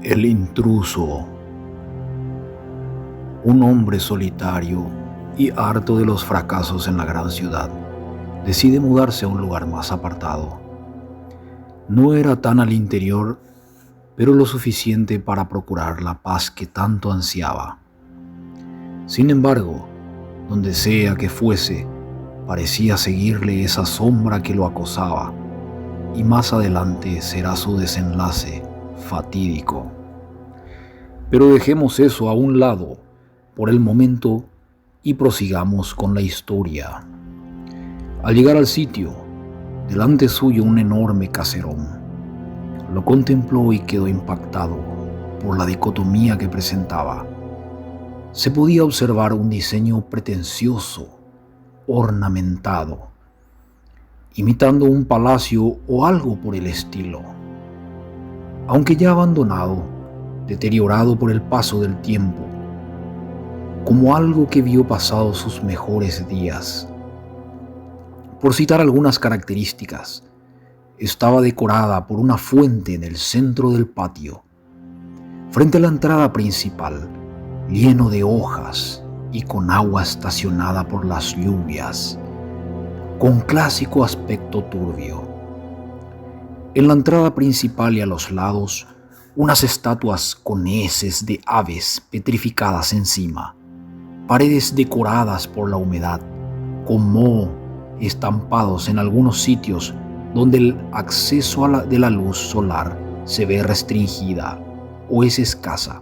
El intruso, un hombre solitario y harto de los fracasos en la gran ciudad, decide mudarse a un lugar más apartado. No era tan al interior, pero lo suficiente para procurar la paz que tanto ansiaba. Sin embargo, donde sea que fuese, parecía seguirle esa sombra que lo acosaba, y más adelante será su desenlace fatídico. Pero dejemos eso a un lado por el momento y prosigamos con la historia. Al llegar al sitio, delante suyo un enorme caserón. Lo contempló y quedó impactado por la dicotomía que presentaba. Se podía observar un diseño pretencioso, ornamentado, imitando un palacio o algo por el estilo. Aunque ya abandonado, deteriorado por el paso del tiempo, como algo que vio pasados sus mejores días. Por citar algunas características, estaba decorada por una fuente en el centro del patio, frente a la entrada principal, lleno de hojas y con agua estacionada por las lluvias, con clásico aspecto turbio. En la entrada principal y a los lados, unas estatuas con heces de aves petrificadas encima, paredes decoradas por la humedad, con moho estampados en algunos sitios donde el acceso de la luz solar se ve restringida o es escasa,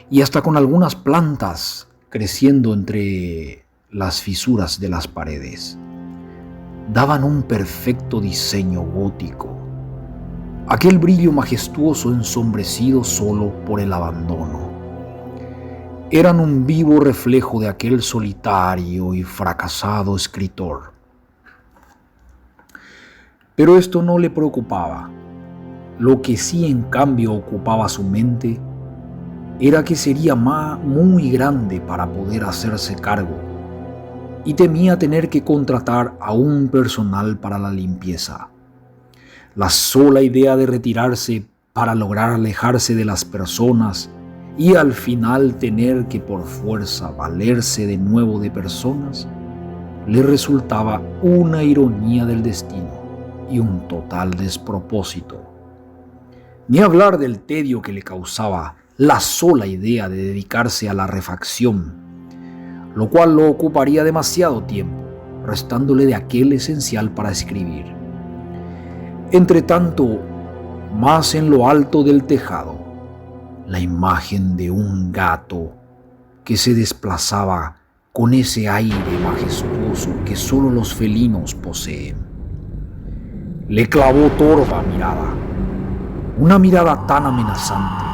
y hasta con algunas plantas creciendo entre las fisuras de las paredes. Daban un perfecto diseño gótico, aquel brillo majestuoso ensombrecido solo por el abandono. Eran un vivo reflejo de aquel solitario y fracasado escritor. Pero esto no le preocupaba. Lo que sí en cambio ocupaba su mente era que sería muy grande para poder hacerse cargo, y temía tener que contratar a un personal para la limpieza. La sola idea de retirarse para lograr alejarse de las personas y al final tener que por fuerza valerse de nuevo de personas, le resultaba una ironía del destino y un total despropósito. Ni hablar del tedio que le causaba la sola idea de dedicarse a la refacción, lo cual lo ocuparía demasiado tiempo, restándole de aquel esencial para escribir. Entretanto, más en lo alto del tejado, la imagen de un gato que se desplazaba con ese aire majestuoso que solo los felinos poseen. Le clavó torva mirada, una mirada tan amenazante,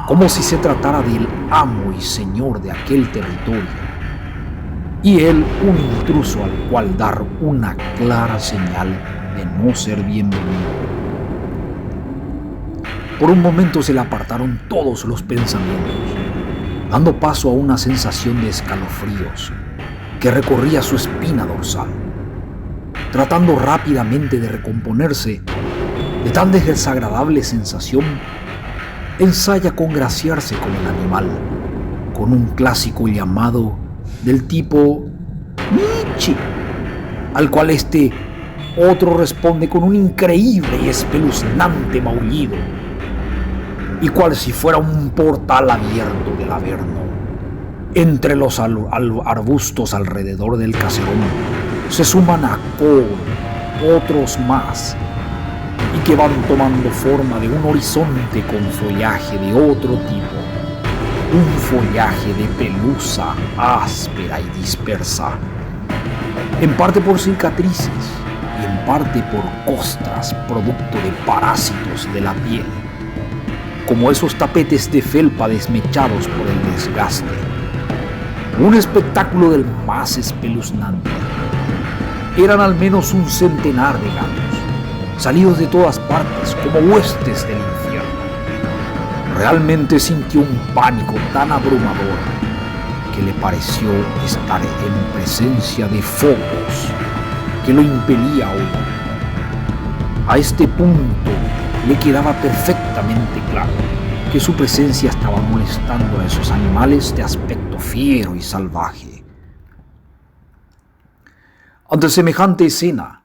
como si se tratara del amo y señor de aquel territorio, y él un intruso al cual dar una clara señal de no ser bienvenido. Por un momento se le apartaron todos los pensamientos, dando paso a una sensación de escalofríos que recorría su espina dorsal. Tratando rápidamente de recomponerse de tan desagradable sensación, ensaya congraciarse con el animal, con un clásico llamado del tipo Michi, al cual este otro responde con un increíble y espeluznante maullido, y cual si fuera un portal abierto del Averno. Entre los arbustos alrededor del caserón se suman a otros más, y que van tomando forma de un horizonte con follaje de otro tipo, un follaje de pelusa áspera y dispersa, en parte por cicatrices y en parte por costras producto de parásitos de la piel, como esos tapetes de felpa desmechados por el desgaste. Un espectáculo del más espeluznante. Eran al menos un centenar de gatos, salidos de todas partes como huestes del infierno. Realmente sintió un pánico tan abrumador que le pareció estar en presencia de focos que lo impelía a huir. A este punto le quedaba perfectamente claro que su presencia estaba molestando a esos animales de aspecto fiero y salvaje. Ante semejante escena,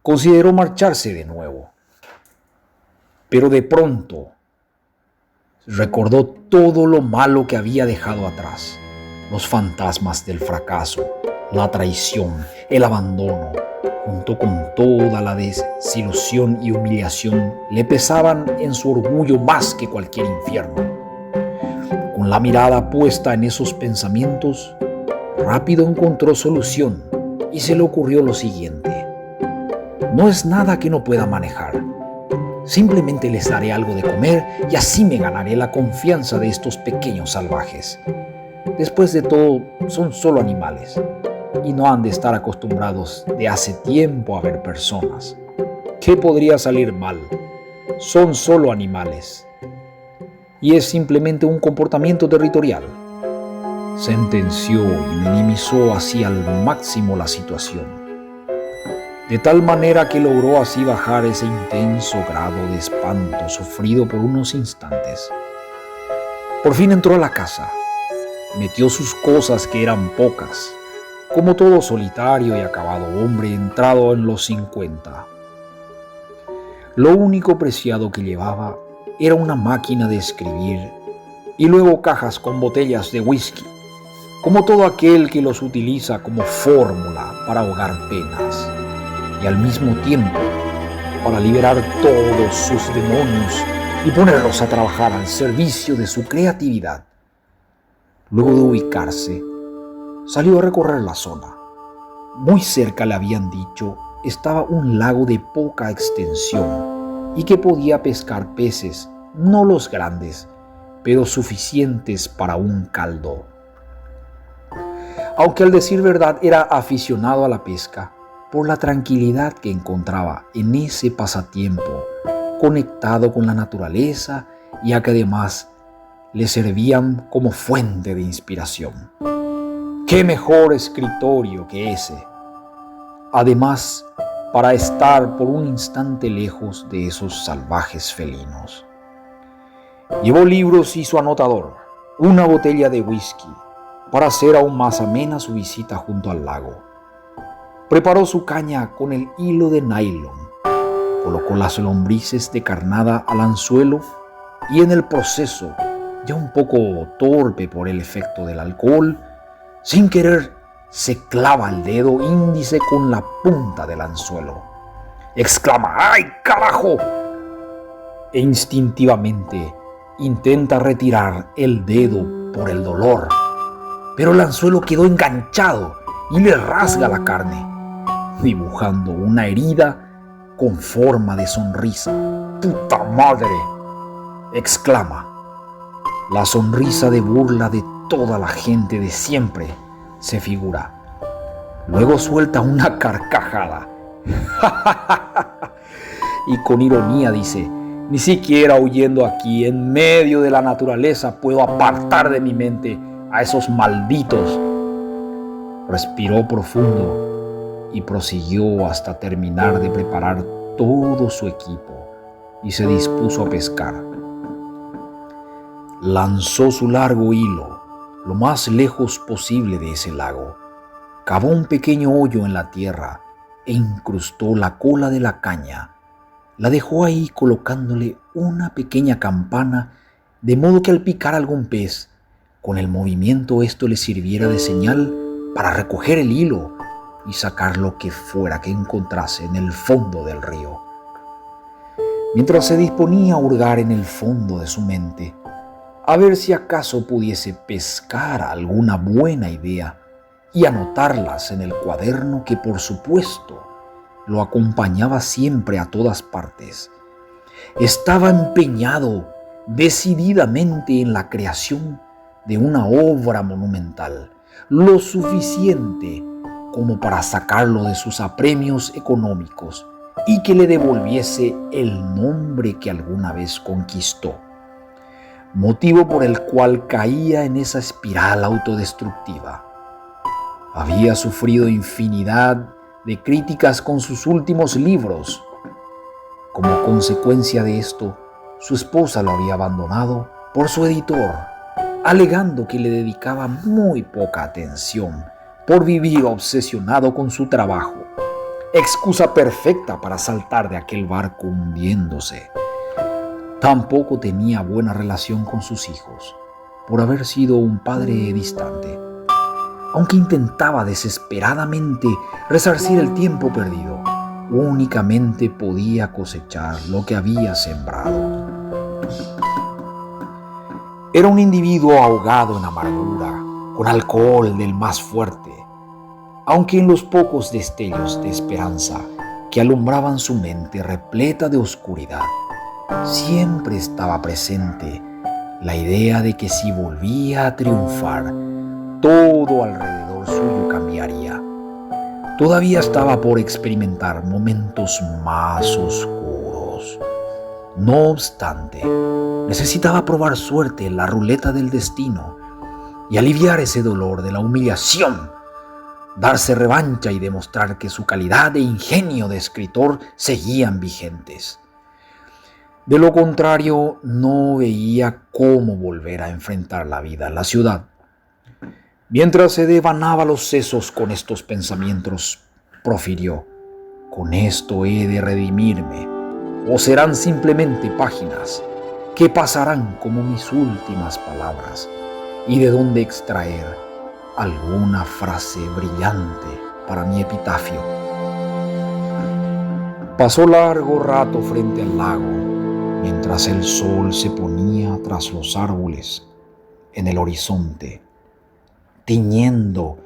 consideró marcharse de nuevo, pero de pronto recordó todo lo malo que había dejado atrás, los fantasmas del fracaso, la traición, el abandono, junto con toda la desilusión y humillación, le pesaban en su orgullo más que cualquier infierno. Con la mirada puesta en esos pensamientos, rápido encontró solución y se le ocurrió lo siguiente: no es nada que no pueda manejar. Simplemente les daré algo de comer y así me ganaré la confianza de estos pequeños salvajes. Después de todo, son solo animales y no han de estar acostumbrados de hace tiempo a ver personas. ¿Qué podría salir mal? Son solo animales y es simplemente un comportamiento territorial. Sentenció y minimizó así al máximo la situación, de tal manera que logró así bajar ese intenso grado de espanto sufrido por unos instantes. Por fin entró a la casa, metió sus cosas, que eran pocas, como todo solitario y acabado hombre entrado en los 50. Lo único preciado que llevaba era una máquina de escribir y luego cajas con botellas de whisky, como todo aquel que los utiliza como fórmula para ahogar penas y al mismo tiempo para liberar todos sus demonios y ponerlos a trabajar al servicio de su creatividad. Luego de ubicarse, salió a recorrer la zona. Muy cerca, le habían dicho, estaba un lago de poca extensión y que podía pescar peces, no los grandes, pero suficientes para un caldo. Aunque al decir verdad era aficionado a la pesca, por la tranquilidad que encontraba en ese pasatiempo, conectado con la naturaleza, y a que además le servían como fuente de inspiración. ¡Qué mejor escritorio que ese! Además, para estar por un instante lejos de esos salvajes felinos. Llevó libros y su anotador, una botella de whisky, para hacer aún más amena su visita junto al lago. Preparó su caña con el hilo de nylon, colocó las lombrices de carnada al anzuelo y en el proceso, ya un poco torpe por el efecto del alcohol, sin querer se clava el dedo índice con la punta del anzuelo. Exclama: ¡ay, carajo! E instintivamente intenta retirar el dedo por el dolor, pero el anzuelo quedó enganchado y le rasga la carne, dibujando una herida con forma de sonrisa. ¡Puta madre!, exclama. La sonrisa de burla de toda la gente de siempre, se figura. Luego suelta una carcajada y con ironía dice: ni siquiera huyendo aquí en medio de la naturaleza puedo apartar de mi mente a esos malditos. Respiró profundo y prosiguió hasta terminar de preparar todo su equipo y se dispuso a pescar. Lanzó su largo hilo lo más lejos posible de ese lago, cavó un pequeño hoyo en la tierra e incrustó la cola de la caña. La dejó ahí colocándole una pequeña campana, de modo que al picar algún pez, con el movimiento esto le sirviera de señal para recoger el hilo y sacar lo que fuera que encontrase en el fondo del río. Mientras se disponía a hurgar en el fondo de su mente, a ver si acaso pudiese pescar alguna buena idea y anotarlas en el cuaderno que, por supuesto, lo acompañaba siempre a todas partes. Estaba empeñado decididamente en la creación de una obra monumental, lo suficiente como para sacarlo de sus apremios económicos y que le devolviese el nombre que alguna vez conquistó, motivo por el cual caía en esa espiral autodestructiva. Había sufrido infinidad de críticas con sus últimos libros, Como consecuencia de esto, su esposa lo había abandonado por su editor, alegando que le dedicaba muy poca atención por vivir obsesionado con su trabajo. Excusa perfecta para saltar de aquel barco hundiéndose. Tampoco tenía buena relación con sus hijos, por haber sido un padre distante. Aunque intentaba desesperadamente resarcir el tiempo perdido, únicamente podía cosechar lo que había sembrado. Era un individuo ahogado en amargura, con alcohol del más fuerte, aunque en los pocos destellos de esperanza que alumbraban su mente repleta de oscuridad, siempre estaba presente la idea de que si volvía a triunfar, todo alrededor suyo cambiaría. Todavía estaba por experimentar momentos más oscuros. No obstante, necesitaba probar suerte en la ruleta del destino y aliviar ese dolor de la humillación, darse revancha y demostrar que su calidad e ingenio de escritor seguían vigentes. De lo contrario, no veía cómo volver a enfrentar la vida en la ciudad. Mientras se devanaba los sesos con estos pensamientos, profirió: con esto he de redimirme, o serán simplemente páginas que pasarán como mis últimas palabras, y de donde extraer alguna frase brillante para mi epitafio. Pasó largo rato frente al lago, mientras el sol se ponía tras los árboles en el horizonte, tiñendo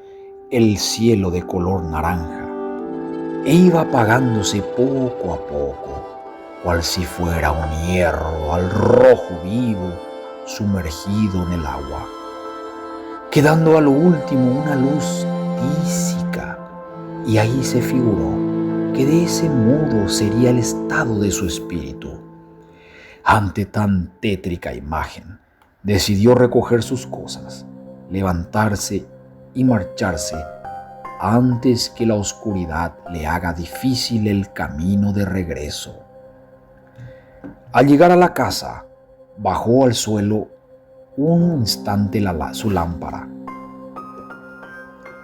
el cielo de color naranja, e iba apagándose poco a poco, cual si fuera un hierro al rojo vivo sumergido en el agua, quedando a lo último una luz tísica, y ahí se figuró que de ese modo sería el estado de su espíritu. Ante tan tétrica imagen, decidió recoger sus cosas, levantarse y marcharse antes que la oscuridad le haga difícil el camino de regreso. Al llegar a la casa, bajó al suelo un instante su lámpara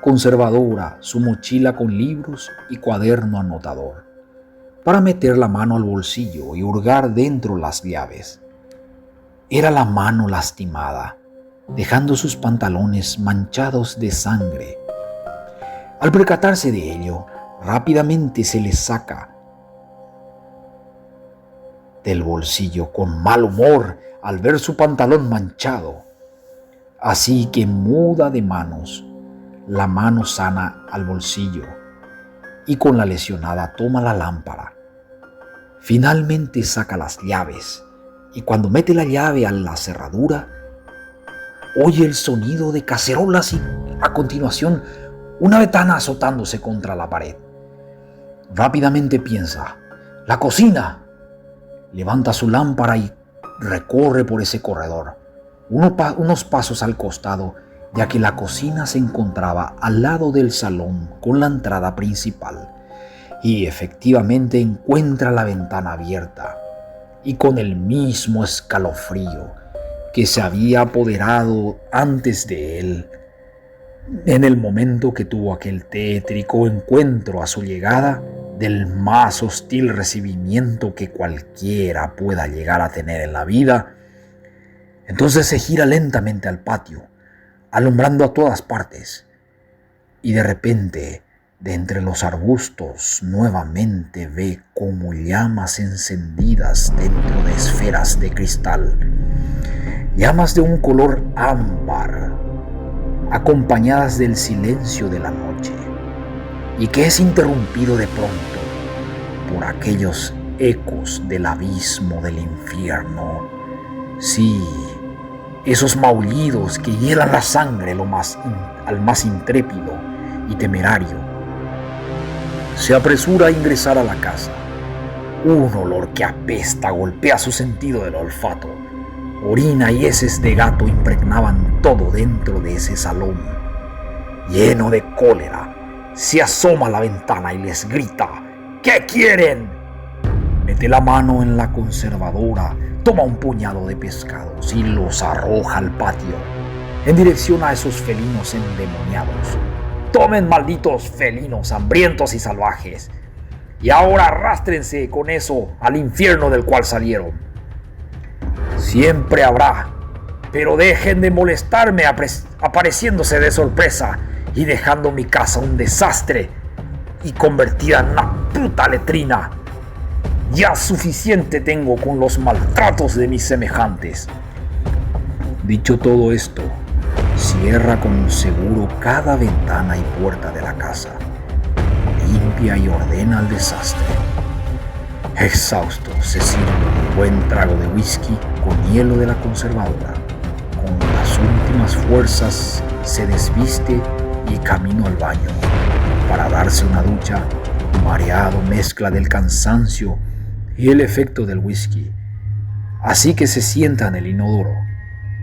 conservadora, su mochila con libros y cuaderno anotador, para meter la mano al bolsillo y hurgar dentro las llaves. Era la mano lastimada, dejando sus pantalones manchados de sangre. Al percatarse de ello, rápidamente se le saca del bolsillo con mal humor al ver su pantalón manchado. Así que muda de manos, la mano sana al bolsillo y con la lesionada toma la lámpara. Finalmente saca las llaves y cuando mete la llave a la cerradura, oye el sonido de cacerolas y a continuación una ventana azotándose contra la pared. Rápidamente piensa: ¡la cocina! Levanta su lámpara y recorre por ese corredor, unos pasos al costado, ya que la cocina se encontraba al lado del salón con la entrada principal, y efectivamente encuentra la ventana abierta, y con el mismo escalofrío que se había apoderado antes de él en el momento que tuvo aquel tétrico encuentro a su llegada, del más hostil recibimiento que cualquiera pueda llegar a tener en la vida. Entonces se gira lentamente al patio, alumbrando a todas partes, y de repente, de entre los arbustos, nuevamente ve como llamas encendidas dentro de esferas de cristal, llamas de un color ámbar, acompañadas del silencio de la noche, y que es interrumpido de pronto por aquellos ecos del abismo del infierno. Sí, esos maullidos que hielan la sangre al más intrépido y temerario. Se apresura a ingresar a la casa. Un olor que apesta golpea su sentido del olfato. Orina y heces de gato impregnaban todo dentro de ese salón. Lleno de cólera, se asoma a la ventana y les grita: ¿qué quieren? Mete la mano en la conservadora, toma un puñado de pescados y los arroja al patio, en dirección a esos felinos endemoniados. Tomen, malditos felinos hambrientos y salvajes, y ahora arrástrense con eso al infierno del cual salieron. Siempre habrá, pero dejen de molestarme apareciéndose de sorpresa y dejando mi casa un desastre y convertida en una puta letrina. Ya suficiente tengo con los maltratos de mis semejantes. Dicho todo esto, cierra con seguro cada ventana y puerta de la casa, limpia y ordena el desastre. Exhausto, se sirve un buen trago de whisky con hielo de la conservadora. Con las últimas fuerzas se desviste y camino al baño para darse una ducha, mareado mezcla del cansancio y el efecto del whisky. Así que se sienta en el inodoro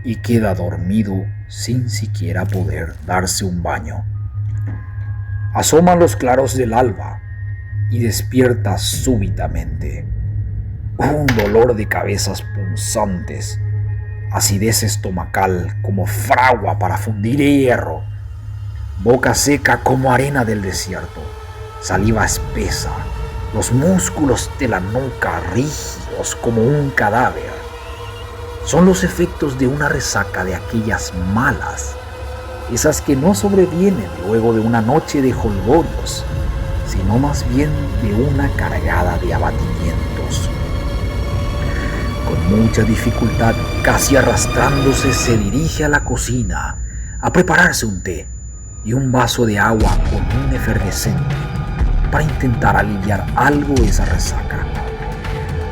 y queda dormido sin siquiera poder darse un baño. Asoman los claros del alba y despierta súbitamente. Un dolor de cabezas punzantes, acidez estomacal como fragua para fundir hierro, boca seca como arena del desierto, saliva espesa, los músculos de la nuca rígidos como un cadáver. Son los efectos de una resaca de aquellas malas, esas que no sobrevienen luego de una noche de jolgorios, sino más bien de una cargada de abatimientos. Con mucha dificultad, casi arrastrándose, se dirige a la cocina a prepararse un té y un vaso de agua con un efervescente para intentar aliviar algo esa resaca.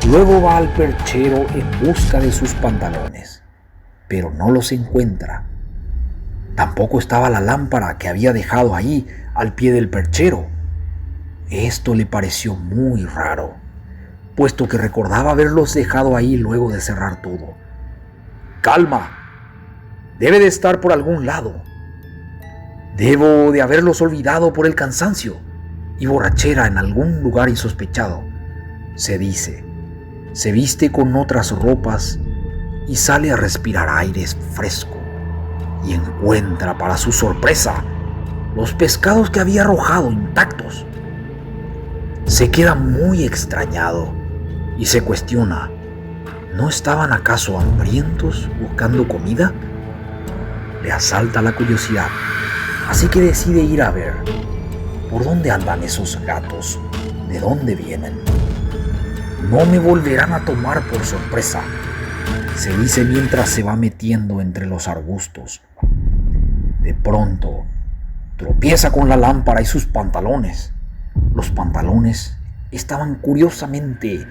Luego va al perchero en busca de sus pantalones, pero no los encuentra. Tampoco estaba la lámpara que había dejado ahí al pie del perchero. Esto le pareció muy raro, puesto que recordaba haberlos dejado ahí luego de cerrar todo. Calma, debe de estar por algún lado. Debo de haberlos olvidado por el cansancio y borrachera en algún lugar insospechado, se dice. Se viste con otras ropas y sale a respirar aire fresco y encuentra, para su sorpresa, los pescados que había arrojado intactos. Se queda muy extrañado y se cuestiona, ¿no estaban acaso hambrientos buscando comida? Le asalta la curiosidad, así que decide ir a ver. ¿Por dónde andan esos gatos? ¿De dónde vienen? No me volverán a tomar por sorpresa, se dice mientras se va metiendo entre los arbustos. De pronto, tropieza con la lámpara y sus pantalones. Los pantalones estaban curiosamente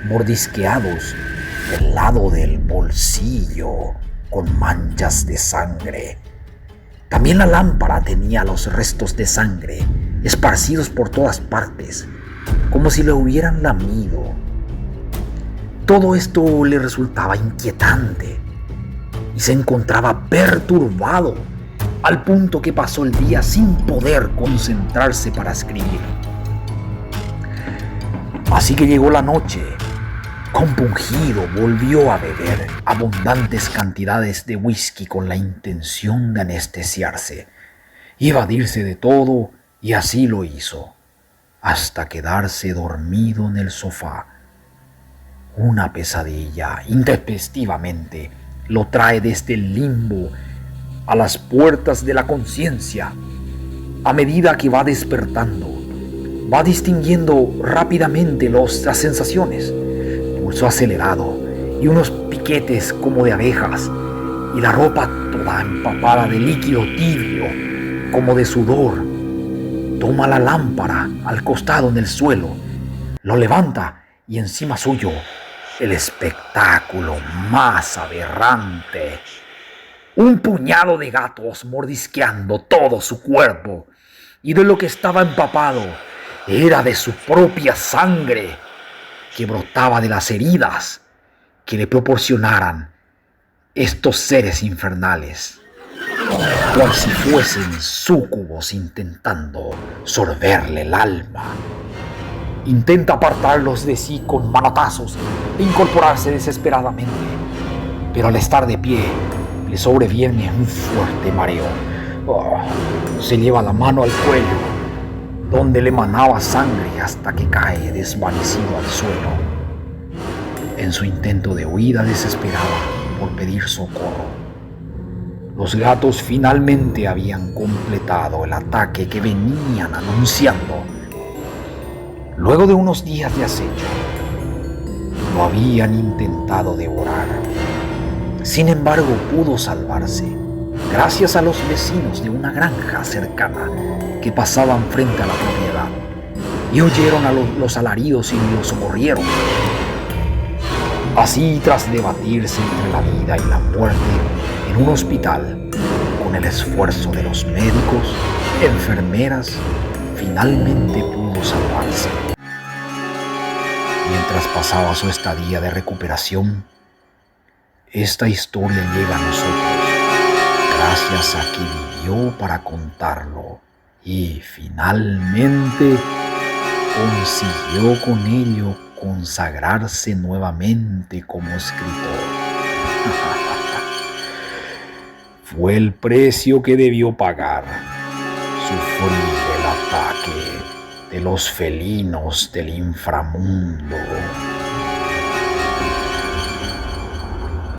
mordisqueados del lado del bolsillo, con manchas de sangre. También la lámpara tenía los restos de sangre esparcidos por todas partes, como si lo hubieran lamido. Todo esto le resultaba inquietante y se encontraba perturbado, al punto que pasó el día sin poder concentrarse para escribir. Así que llegó la noche. Compungido, volvió a beber abundantes cantidades de whisky con la intención de anestesiarse y evadirse de todo, y así lo hizo, hasta quedarse dormido en el sofá. Una pesadilla, intempestivamente, lo trae desde el limbo a las puertas de la conciencia. A medida que va despertando, va distinguiendo rápidamente las sensaciones. Pulso acelerado y unos piquetes como de abejas, y la ropa toda empapada de líquido tibio, como de sudor. Toma la lámpara al costado en el suelo, lo levanta y encima suyo el espectáculo más aberrante. Un puñado de gatos mordisqueando todo su cuerpo, y de lo que estaba empapado era de su propia sangre, que brotaba de las heridas que le proporcionaran estos seres infernales, cual si fuesen súcubos intentando sorberle el alma. Intenta apartarlos de sí con manotazos e incorporarse desesperadamente, pero al estar de pie le sobreviene un fuerte mareo. Se lleva la mano al cuello, donde le manaba sangre hasta que cae desvanecido al suelo. En su intento de huida desesperada por pedir socorro, los gatos finalmente habían completado el ataque que venían anunciando. Luego de unos días de acecho, lo habían intentado devorar. Sin embargo, pudo salvarse gracias a los vecinos de una granja cercana que pasaban frente a la propiedad y oyeron a los alaridos y lo socorrieron. Así, tras debatirse entre la vida y la muerte en un hospital, con el esfuerzo de los médicos, enfermeras, finalmente pudo salvarse. Mientras pasaba su estadía de recuperación, esta historia llega a nosotros gracias a que vivió para contarlo y finalmente consiguió con ello consagrarse nuevamente como escritor. Fue el precio que debió pagar, sufrir el ataque de los felinos del inframundo.